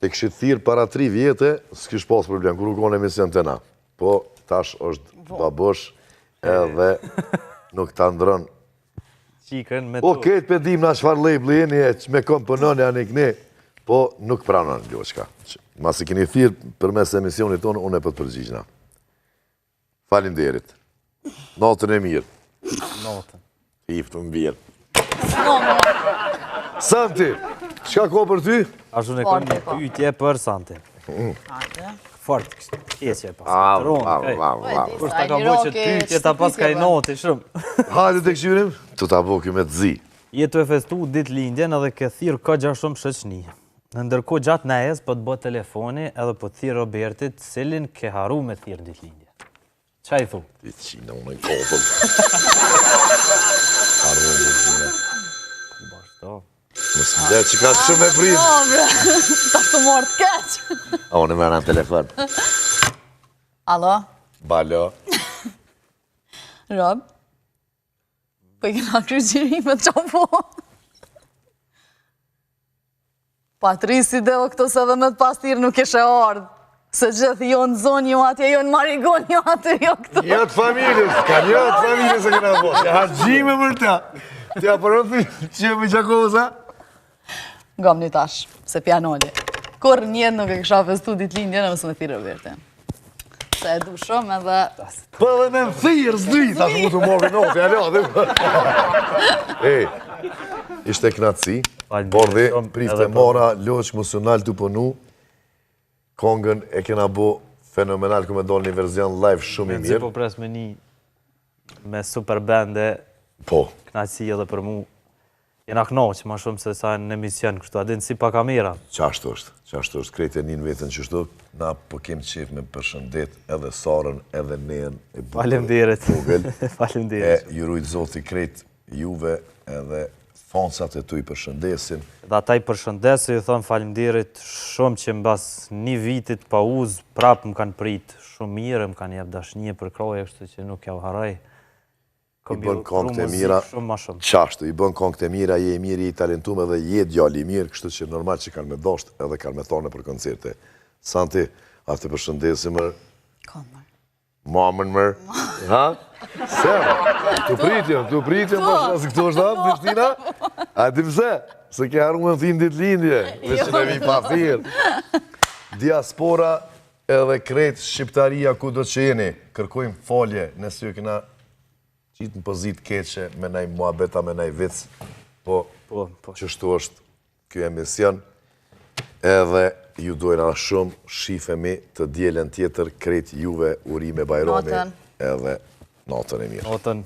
[SPEAKER 1] Te këshit thirë para 3 vjetë, s'kish pas problem, kur u konë emision të na. Po, tash është babosh edhe nuk të ndronë.
[SPEAKER 5] Qikën me to.
[SPEAKER 1] O, këtë pedim në shfar label jeni e që me komponon e anë i këni, po nuk pranon një qka. Masë keni thirë për mes emisionit tonë, unë e për të përgjigjna. Falim derit. Natën e mirë.
[SPEAKER 5] Natën.
[SPEAKER 1] Iftë më birë. Santi, qka ko për ty?
[SPEAKER 5] Ashtu në kom një pytje për Santi. Fort, kjeqe pas. Kur shta ka bo që pytje ta pas ka i noti shumë.
[SPEAKER 1] Hajde të këshyrim, të ta bo kjo me të zi.
[SPEAKER 5] Jetu e festu dit lindjen edhe ke thirë ka gja shumë shëqni. Në ndërko gjatë në jes për të bo telefoni edhe për të thirë Robertit cilin ke haru me thirë dit lindje. Qa i thu?
[SPEAKER 1] Ti qina unë e kopën. Ardo në bërgjime.
[SPEAKER 5] Bashto.
[SPEAKER 1] Mësë më dhe që ka shumë e pritë.
[SPEAKER 3] Ta shtë morë të keqë.
[SPEAKER 1] A unë e mërë në telefon.
[SPEAKER 3] Alo?
[SPEAKER 1] Balo.
[SPEAKER 3] Rob? Po i këna kry gjirimet që po? Patrisi dhe o këto se dhe me të pastir nuk ishe ardhë. Se gjithë jo në zonë, jo atje, jo në Marigon, jo aty, jo këto.
[SPEAKER 1] Një të familjes, ka një të familjes e këna po. Ja gjime për ta. Tja përëthi që e më qakoza?
[SPEAKER 3] Ngam një tash, se pianoli. Kur njëtë nuk e kësha festu ditë lindje, në mësë me thirë Robertin. Se e du shumë edhe...
[SPEAKER 1] Po dhe me më thirë, s'dui, ta të mu të morë në otë, ja dhe. Ej, ishte knatësi, por dhe prifte mora, loq emocional të pënu, kongën e kena bo fenomenal, ku me dollë një verzion live shumë i
[SPEAKER 5] Si
[SPEAKER 1] mirë.
[SPEAKER 5] po pres me një me super bande,
[SPEAKER 1] Po,
[SPEAKER 5] knaqësi edhe për mu, jena knoqë ma shumë se sa në emision kështu, adin si pa kamera.
[SPEAKER 1] qashtu është, krejtë e njën vetën qështu, na po kem qef me përshëndet edhe Sarën, edhe Neën, e bukur,
[SPEAKER 5] Faleminderit.
[SPEAKER 1] vogël,
[SPEAKER 5] Faleminderit.
[SPEAKER 1] e jurujt zoti krejt juve edhe fansat e tu i përshëndesin.
[SPEAKER 5] Dhe ata i përshëndesë, ju thonë falimderit shumë që mbas një vitit pauzë, prapë më kanë prit shumë mirë, më kanë jep dashnije për kroje, kështu që nuk ja u haraj.
[SPEAKER 1] I bën kongë të mira,
[SPEAKER 5] Shumë ma shumë.
[SPEAKER 1] qashtu, i bën kongë të mira, je i mirë, je i talentum edhe je djali i mirë, kështu që normal që kanë me dosht edhe kanë me thone për koncerte. Santi, a të përshëndesim mërë,
[SPEAKER 3] Komër.
[SPEAKER 1] mamën mërë, ha? Sema, të pritjem, për se këto është hapë, Prishtina? A ti pëse? Se ke arru më thimë ditë lindje, me që ne mi pa thirë. Diaspora edhe krejtë shqiptaria ku do që jeni, kërkojmë folje, nësë ju këna qitë në pozit keqe, me naj muabeta, me naj vic, po qështu është kjo emision, edhe ju dojna shumë, shifemi të djelen tjetër, krejtë juve urime Bajrami,
[SPEAKER 3] Natën.
[SPEAKER 1] edhe natën e mirë.
[SPEAKER 5] Notën.